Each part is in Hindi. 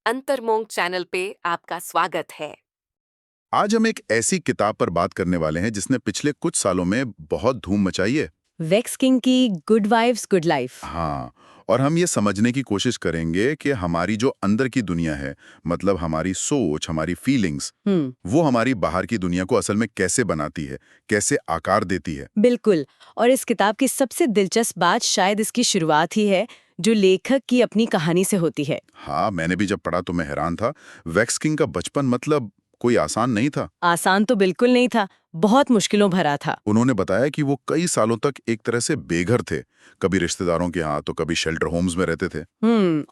अंतर्मोंग चैनल पे आपका स्वागत है। आज हम एक ऐसी किताब पर बात करने वाले हैं जिसने पिछले कुछ सालों में बहुत धूम मचाई है। वेक्स किंग की गुड वाइब्स गुड लाइफ। हाँ, और हम ये समझने की कोशिश करेंगे कि हमारी जो अंदर की दुनिया है, मतलब हमारी सोच, हमारी फीलिंग्स, वो हमारी बाहर की दुनिया को असल में कैसे बनाती है, कैसे आकार देती है। बिल्कुल। और इस किताब की सबसे दिलचस्प बात शायद इसकी शुरुआत ही है, जो लेखक की अपनी कहानी से होती है। हाँ, मैंने भी जब पढ़ा तो मैं हैरान था। वैक्स किंग का बचपन मतलब कोई आसान नहीं था। आसान तो बिल्कुल नहीं था, बहुत मुश्किलों भरा था। उन्होंने बताया कि वो कई सालों तक एक तरह से बेघर थे, कभी रिश्तेदारों के यहाँ तो कभी शेल्टर होम्स में रहते थे।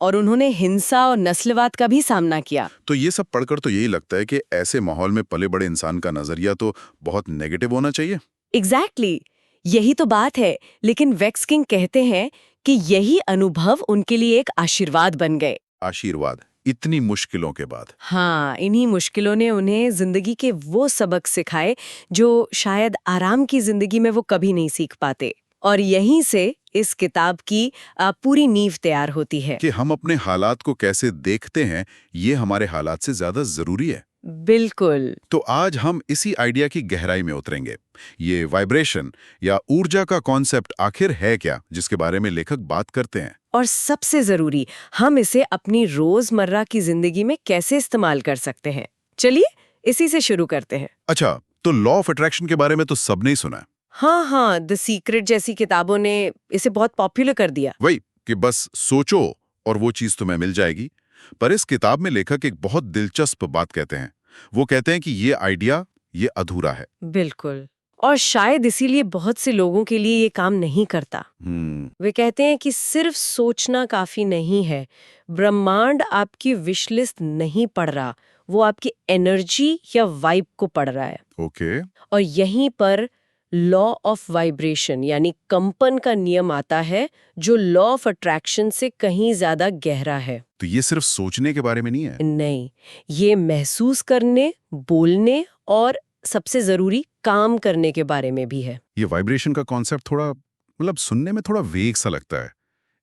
और उन्होंने हिंसा और नस्लवाद का भी सामना किया। तो ये सब पढ़कर तो यही लगता है कि ऐसे माहौल में पले बड़े इंसान का नजरिया तो बहुत नेगेटिव होना चाहिए। एग्जैक्टली, यही तो बात है। लेकिन वेक्स किंग कहते हैं कि यही अनुभव उनके लिए एक आशीर्वाद बन गए। आशीर्वाद, इतनी मुश्किलों के बाद। हाँ, इन्हीं मुश्किलों ने उन्हें जिंदगी के वो सबक सिखाए जो शायद आराम की जिंदगी में वो कभी नहीं सीख पाते। और यहीं से इस किताब की पूरी नींव तैयार होती है। कि हम अपने हालात को कैसे देखते हैं, ये हमारे हालात से ज्यादा जरूरी है। बिल्कुल। तो आज हम इसी आइडिया की गहराई में उतरेंगे। ये वाइब्रेशन या ऊर्जा का कॉन्सेप्ट आखिर है क्या, जिसके बारे में लेखक बात करते हैं। और सबसे जरूरी, हम इसे अपनी रोजमर्रा की जिंदगी में कैसे इस्तेमाल कर सकते हैं। चलिए इसी से शुरू करते हैं। अच्छा, तो लॉ ऑफ अट्रैक्शन के बारे में तो सबने ही सुना है। हाँ, द सीक्रेट जैसी किताबों ने इसे बहुत पॉपुलर कर दिया। वही कि बस सोचो और वो चीज तुम्हें मिल जाएगी। पर इस किताब में लेखक एक बहुत दिलचस्प बात कहते हैं। वो कहते हैं कि ये आइडिया ये अधूरा है। बिल्कुल। और शायद इसीलिए बहुत से लोगों के लिए ये काम नहीं करता। वे कहते हैं कि सिर्फ सोचना काफी नहीं है। ब्रह्मांड आपकी विश लिस्ट नहीं पढ़ रहा, वो आपकी एनर्जी या वाइब को पढ़ रहा है। ओके। और यहीं पर लॉ ऑफ वाइब्रेशन यानी कंपन का नियम आता है, जो लॉ ऑफ अट्रैक्शन से कहीं ज्यादा गहरा है। तो ये सिर्फ सोचने के बारे में नहीं है। नहीं, ये महसूस करने, बोलने और सबसे जरूरी काम करने के बारे में भी है। ये वाइब्रेशन का कॉन्सेप्ट थोड़ा मतलब सुनने में थोड़ा वेग सा लगता है।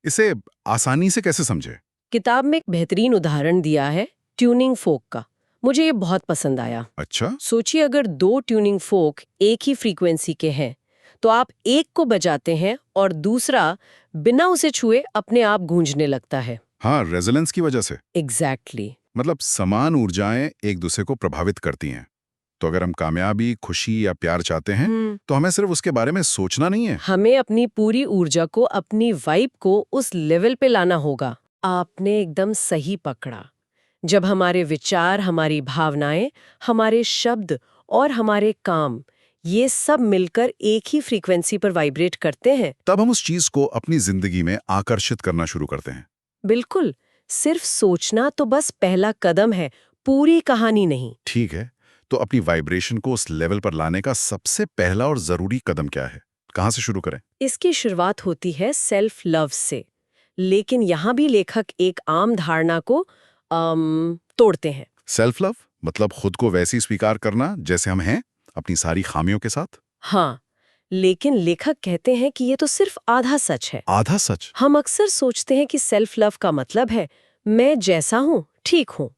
इसे आसानी से कैसे समझे। किताब में एक बेहतरीन उदाहरण दिया है ट्यूनिंग फोक का। मुझे ये बहुत पसंद आया। अच्छा। सोचिए, अगर दो ट्यूनिंग फोक एक ही फ्रीक्वेंसी के हैं, तो आप एक को बजाते हैं और दूसरा बिना उसे छुए अपने आप गूंजने लगता है। हाँ, रेजोनेंस की वजह से। एग्जैक्टली। मतलब समान ऊर्जाएं एक दूसरे को प्रभावित करती हैं। तो अगर हम कामयाबी, खुशी या प्यार चाहते हैं तो हमें सिर्फ उसके बारे में सोचना नहीं है। हमें अपनी पूरी ऊर्जा को, अपनी वाइब को उस लेवल पे लाना होगा। आपने एकदम सही पकड़ा। जब हमारे विचार, हमारी भावनाएं, हमारे शब्द और हमारे काम, ये सब मिलकर एक ही फ्रीक्वेंसी पर वाइब्रेट करते हैं, तब हम उस चीज को अपनी जिंदगी में आकर्षित करना शुरू करते हैं। बिल्कुल। सिर्फ सोचना तो बस पहला कदम है, पूरी कहानी नहीं। ठीक है, तो अपनी वाइब्रेशन को उस लेवल पर लाने का सबसे पहला और जरूरी कदम क्या है? कहाँ से शुरू करें? इसकी शुरुआत होती है सेल्फ लव से। लेकिन यहाँ भी लेखक एक आम धारणा को तोड़ते हैं। सेल्फ लव मतलब खुद को वैसी स्वीकार करना जैसे हम हैं, अपनी सारी खामियों के साथ। हाँ, लेकिन लेखक कहते हैं कि ये तो सिर्फ आधा सच है। आधा सच? हम अक्सर सोचते हैं कि सेल्फ लव का मतलब है मैं जैसा हूँ ठीक हूँ,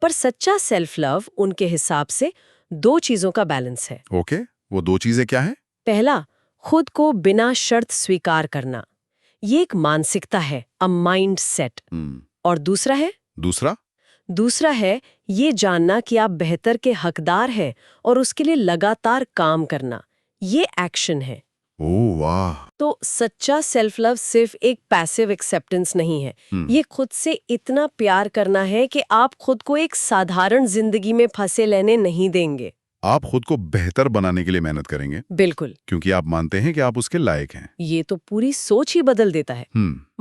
पर सच्चा सेल्फ लव उनके हिसाब से दो चीजों का बैलेंस है। ओके, वो दो चीजें क्या है? पहला, खुद को बिना शर्त स्वीकार करना। ये एक मानसिकता है, अ माइंड सेट। और दूसरा है ये जानना कि आप बेहतर के हकदार हैं और उसके लिए लगातार काम करना। ये एक्शन है। ओह वाह। तो सच्चा सेल्फ लव सिर्फ एक पैसिव एक्सेप्टेंस नहीं है। ये खुद से इतना प्यार करना है कि आप खुद को एक साधारण जिंदगी में फंसे लेने नहीं देंगे। आप खुद को बेहतर बनाने के लिए मेहनत करेंगे। बिल्कुल। क्योंकि आप मानते हैं कि आप उसके लायक हैं। ये तो पूरी सोच ही बदल देता है।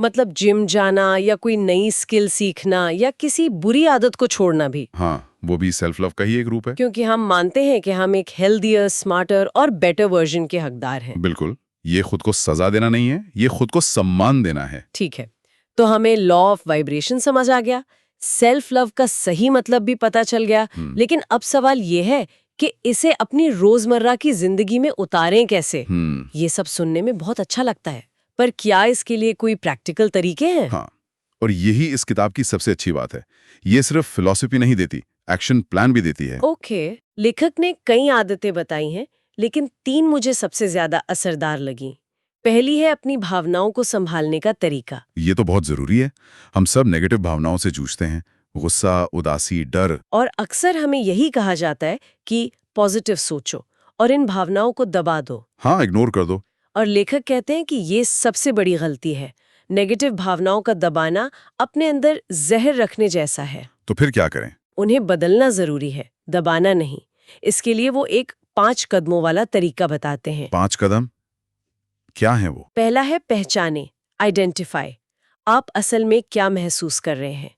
मतलब जिम जाना या कोई नई स्किल सीखना या किसी बुरी आदत को छोड़ना भी। हाँ, वो भी सेल्फ लव का ही एक रूप है। क्योंकि हम मानते हैं कि हम एक हेल्दियर, स्मार्टर और बेटर वर्जन के हकदार हैं। बिल्कुल। ये खुद को सजा देना नहीं है, ये खुद को सम्मान देना है। ठीक है, तो हमें लॉ ऑफ वाइब्रेशन समझ आ गया, सेल्फ लव का सही मतलब भी पता चल गया। लेकिन अब सवाल ये है कि इसे अपनी रोजमर्रा की जिंदगी में उतारें कैसे। ये सब सुनने में बहुत अच्छा लगता है, पर क्या इसके लिए कोई प्रैक्टिकल तरीके हैं? हाँ, और यही इस किताब की सबसे अच्छी बात है। ये सिर्फ फिलॉसफी नहीं देती, एक्शन प्लान भी देती है। ओके, लेखक ने कई आदतें बताई हैं, लेकिन 3 मुझे सबसे ज्यादा असरदार लगी। पहली है अपनी भावनाओं को संभालने का तरीका। ये तो बहुत जरूरी है। हम सब नेगेटिव भावनाओं से जूझते हैं, गुस्सा, उदासी, डर। और अक्सर हमें यही कहा जाता है कि पॉजिटिव सोचो और इन भावनाओं को दबा दो। हाँ, इग्नोर कर दो। और लेखक कहते हैं कि ये सबसे बड़ी गलती है। नेगेटिव भावनाओं का दबाना अपने अंदर जहर रखने जैसा है। तो फिर क्या करें? उन्हें बदलना जरूरी है, दबाना नहीं। इसके लिए वो एक 5 कदमों वाला तरीका बताते हैं। 5 कदम क्या है वो? पहला है पहचाने, आइडेंटिफाई। आप असल में क्या महसूस कर रहे हैं?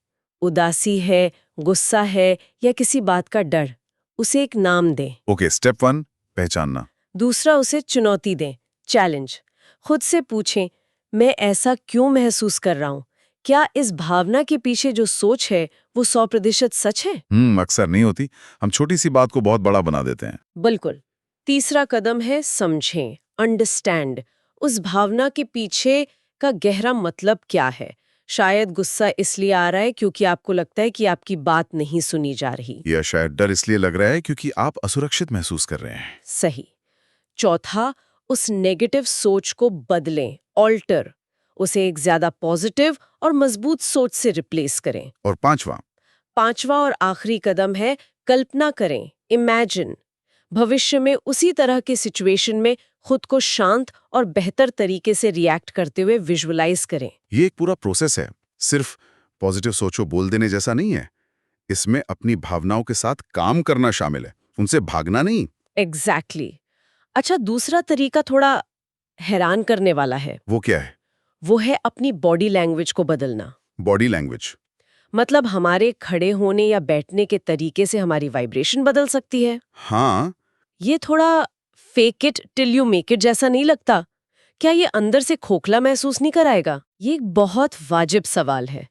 उदासी है, गुस्सा है या किसी बात का डर? उसे एक नाम दें। ओके, स्टेप 1 पहचानना। दूसरा, उसे चुनौती दें, चैलेंज। खुद से पूछें, मैं ऐसा क्यों महसूस कर रहा हूं? क्या इस भावना के पीछे जो सोच है वो 100% सच है? अक्सर नहीं होती। हम छोटी सी बात को बहुत बड़ा बना देते हैं। बिल्कुल। तीसरा कदम है समझें, अंडरस्टैंड। उस भावना के पीछे का गहरा मतलब क्या है? शायद गुस्सा इसलिए आ रहा है क्योंकि आपको लगता है कि आपकी बात नहीं सुनी जा रही। या शायद डर इसलिए लग रहा है क्योंकि आप असुरक्षित महसूस कर रहे हैं। सही। चौथा, उस नेगेटिव सोच को बदलें, ऑल्टर। उसे एक ज्यादा पॉजिटिव और मजबूत सोच से रिप्लेस करें। और पांचवा और आखिरी कदम है कल्पना करें, इमेजिन। भविष्य में उसी तरह के सिचुएशन में खुद को शांत और बेहतर तरीके से रिएक्ट करते हुए विजुअलाइज करें। ये एक पूरा प्रोसेस है, सिर्फ पॉजिटिव सोचो बोल देने जैसा नहीं है। इसमें अपनी भावनाओं के साथ काम करना शामिल है, उनसे भागना नहीं। एग्जैक्टली। अच्छा, दूसरा तरीका थोड़ा हैरान करने वाला है। वो क्या है? वो है अपनी बॉडी लैंग्वेज को बदलना। Body language? मतलब हमारे खड़े होने या बैठने के तरीके से हमारी वाइब्रेशन बदल सकती है। हाँ। ये थोड़ा fake it till you make it जैसा नहीं लगता? क्या ये अंदर से खोखला महसूस नहीं कराएगा? ये एक बहुत वाजिब सवाल है।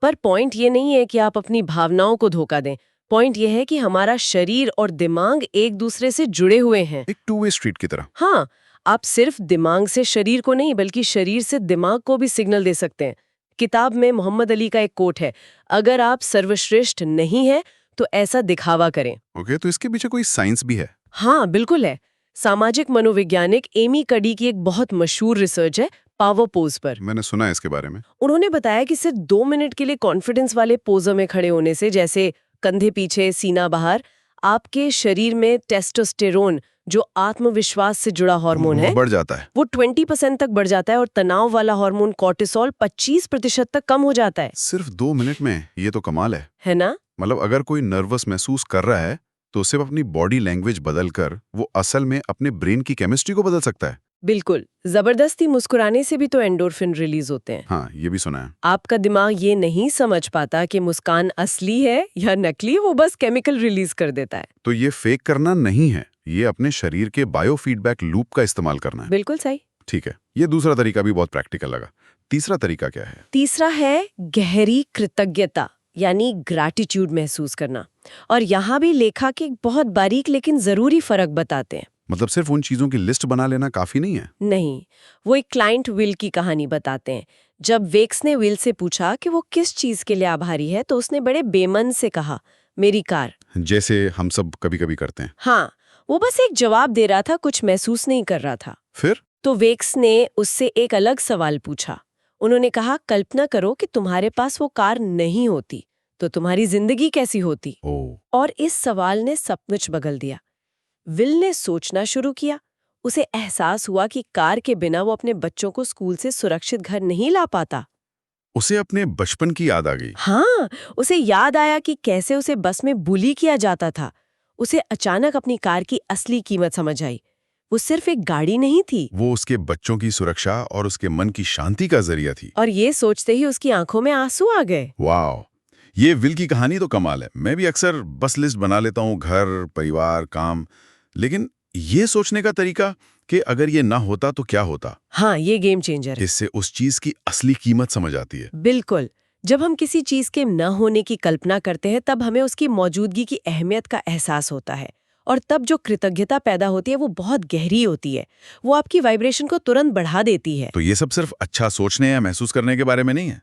पर पॉइंट ये नहीं है कि आप अपनी भावनाओं को धोखा दें। पॉइंट ये है कि हमारा शरीर और दिमाग एक दूसरे से जुड़े हुए हैं। एक 2 वे स्ट्रीट की तरह। हाँ, आप सिर्फ दिमाग से शरीर को नहीं, बल्कि शरीर से दिमाग को भी सिग्नल दे सकते हैं। किताब में मोहम्मद अली का एक कोट है, अगर आप सर्वश्रेष्ठ नहीं हैं तो ऐसा दिखावा करें। ओके, तो इसके पीछे कोई साइंस भी है? हाँ, बिल्कुल है। सामाजिक मनोवैज्ञानिक एमी कडी की एक बहुत मशहूर रिसर्च है पावर पोज पर। मैंने सुना है इसके बारे में। उन्होंने बताया कि सिर्फ 2 मिनट के लिए कॉन्फिडेंस वाले पोजर में खड़े होने से, जैसे कंधे पीछे सीना बाहर, आपके शरीर में टेस्टोस्टेरोन, जो आत्मविश्वास से जुड़ा हार्मोन है, बढ़ जाता है। वो 20% तक बढ़ जाता है और तनाव वाला हार्मोन कॉर्टिसोल 25% तक कम हो जाता है। सिर्फ 2 मिनट में? ये तो कमाल है ना? मतलब अगर कोई नर्वस महसूस कर रहा है तो सिर्फ अपनी बॉडी लैंग्वेज बदलकर वो असल में अपने ब्रेन की केमिस्ट्री को बदल सकता है। बिल्कुल। जबरदस्ती मुस्कुराने से भी तो एंडोर्फिन रिलीज होते हैं। हाँ, ये भी सुना है। आपका दिमाग ये नहीं समझ पाता कि मुस्कान असली है या नकली, वो बस केमिकल रिलीज कर देता है। तो ये फेक करना नहीं है, ये अपने शरीर के बायोफीडबैक लूप का इस्तेमाल करना है। बिल्कुल सही। ठीक है, ये दूसरा तरीका भी बहुत प्रैक्टिकल लगा। तीसरा तरीका क्या है? तीसरा है गहरी कृतज्ञता, यानी ग्रैटिट्यूड महसूस करना। और यहाँ भी लेखक एक बहुत बारीक लेकिन जरूरी फर्क बताते हैं। मतलब सिर्फ उन चीजों की लिस्ट बना लेना काफी नहीं है? नहीं, वो एक क्लाइंट विल की कहानी बताते हैं। जब वेक्स ने विल से पूछा कि वो किस चीज के लिए आभारी है, तो उसने बड़े बेमन से कहा, मेरी कार। जैसे हम सब कभी-कभी करते हैं। हाँ, वो बस एक जवाब दे रहा था, कुछ महसूस नहीं कर रहा था। फिर तो वेक्स ने उससे एक अलग सवाल पूछा। उन्होंने कहा, कल्पना करो कि तुम्हारे पास वो कार नहीं होती, तो तुम्हारी जिंदगी कैसी होती? और इस सवाल ने सचमुच बदल दिया। विल ने सोचना शुरू किया। उसे एहसास हुआ कि कार के बिना वो अपने बच्चों को स्कूल से सुरक्षित घर नहीं ला पाता। उसे अपने बचपन की याद आ गई। हाँ, उसे याद आया कि कैसे उसे बस में बुली किया जाता था। उसे अचानक अपनी कार की असली कीमत समझ आई। वो सिर्फ एक गाड़ी नहीं थी, वो उसके बच्चों की सुरक्षा और उसके मन की शांति का जरिया थी। और ये सोचते ही उसकी आंखों में आंसू आ गए। वाह, ये विल की कहानी तो कमाल है। मैं भी अक्सर बस लिस्ट बना लेता हूँ, घर, परिवार, काम, लेकिन ये सोचने का तरीका कि अगर ये ना होता तो क्या होता, हाँ, ये गेम चेंजर है। इससे उस चीज की असली कीमत समझ आती है। बिल्कुल। जब हम किसी चीज के न होने की कल्पना करते हैं, तब हमें उसकी मौजूदगी की अहमियत का एहसास होता है। और तब जो कृतज्ञता पैदा होती है वो बहुत गहरी होती है। वो आपकी वाइब्रेशन को तुरंत बढ़ा देती है। तो ये सब सिर्फ अच्छा सोचने या महसूस करने के बारे में नहीं है,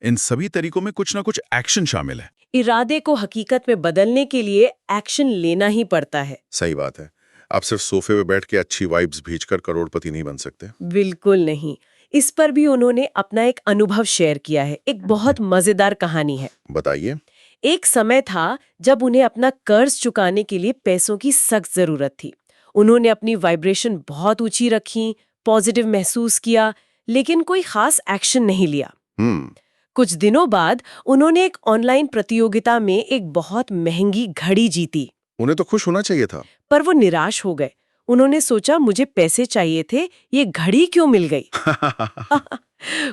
इन सभी तरीकों में कुछ ना कुछ एक्शन शामिल है। इरादे को हकीकत में बदलने के लिए एक्शन लेना ही पड़ता है। सही बात है। आप सिर्फ सोफे पे बैठ के अच्छी वाइब्स भेजकर करोड़पति नहीं बन सकते। बिल्कुल नहीं। इस पर भी उन्होंने अपना एक अनुभव शेयर किया है। एक बहुत मजेदार कहानी है। बताइए। एक समय था जब उन्हें अपना कर्ज चुकाने के लिए पैसों की सख्त जरूरत थी। उन्होंने अपनी वाइब्रेशन बहुत ऊंची रखी, पॉजिटिव महसूस किया, लेकिन कोई खास एक्शन नहीं लिया। कुछ दिनों बाद उन्होंने एक ऑनलाइन प्रतियोगिता में एक बहुत महंगी घड़ी जीती। उन्हें तो खुश होना चाहिए था। पर वो निराश हो गए। उन्होंने सोचा, मुझे पैसे चाहिए थे, ये घड़ी क्यों मिल गई?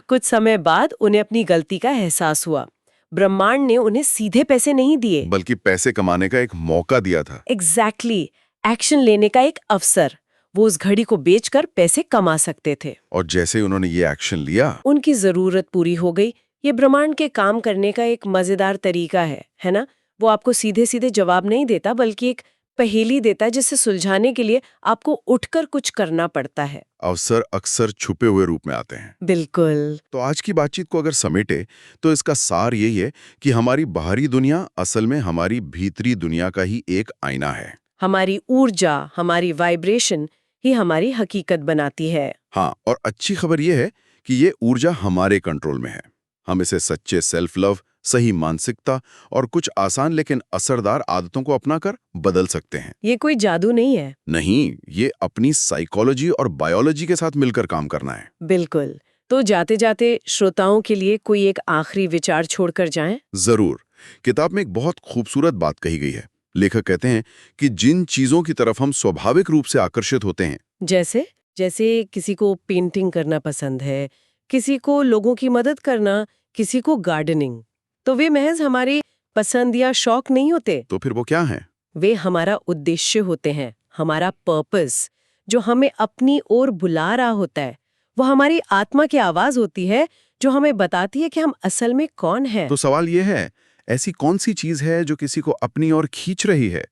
कुछ समय बाद उन्हें अपनी गलती का एहसास हुआ। ब्रह्मांड ने उन्हें सीधे पैसे नहीं दिए, बल्कि पैसे कमाने का एक मौका दिया था। एग्जैक्टली, एक्शन लेने का एक अवसर। वो उस घड़ी को बेचकर पैसे कमा सकते थे। और जैसे ही उन्होंने ये एक्शन लिया, उनकी जरूरत पूरी हो गई। ये ब्रह्मांड के काम करने का एक मजेदार तरीका है ना? वो आपको सीधे सीधे जवाब नहीं देता, बल्कि एक पहेली देता है जिसे सुलझाने के लिए आपको उठकर कुछ करना पड़ता है। अवसर अक्सर छुपे हुए रूप में आते हैं। बिल्कुल। तो आज की बातचीत को अगर समेटे तो इसका सार यही है कि हमारी बाहरी दुनिया असल में हमारी भीतरी दुनिया का ही एक आईना है। हमारी ऊर्जा, हमारी वाइब्रेशन ही हमारी हकीकत बनाती है। हाँ, और अच्छी खबर यह है कि ये ऊर्जा हमारे कंट्रोल में है। हम इसे सच्चे सेल्फ लव, सही मानसिकता और कुछ आसान लेकिन असरदार आदतों को अपनाकर बदल सकते हैं। ये कोई जादू नहीं है। नहीं, ये अपनी साइकोलॉजी और बायोलॉजी के साथ मिलकर काम करना है। बिल्कुल। तो जाते जाते श्रोताओं के लिए कोई एक आखिरी विचार छोड़कर जाएं? जरूर। किताब में एक बहुत खूबसूरत बात कही गई है। लेखक कहते हैं कि जिन चीजों की तरफ हम स्वाभाविक रूप से आकर्षित होते हैं, जैसे जैसे किसी को पेंटिंग करना पसंद है, किसी को लोगों की मदद करना, किसी को गार्डनिंग, तो वे महज हमारी पसंद या शौक नहीं होते। तो फिर वो क्या है? वे हमारा उद्देश्य होते हैं, हमारा पर्पस, जो हमें अपनी ओर बुला रहा होता है। वो हमारी आत्मा की आवाज होती है जो हमें बताती है कि हम असल में कौन हैं। तो सवाल ये है, ऐसी कौन सी चीज है जो किसी को अपनी ओर खींच रही है,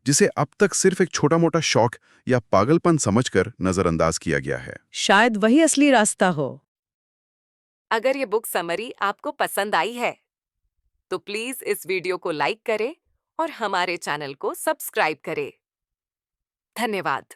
जिसे अब तक सिर्फ एक छोटा मोटा शौक या पागलपन समझकर नजरअंदाज किया गया है? शायद वही असली रास्ता हो। अगर ये बुक समरी आपको पसंद आई है तो प्लीज इस वीडियो को लाइक करें और हमारे चैनल को सब्सक्राइब करें। धन्यवाद।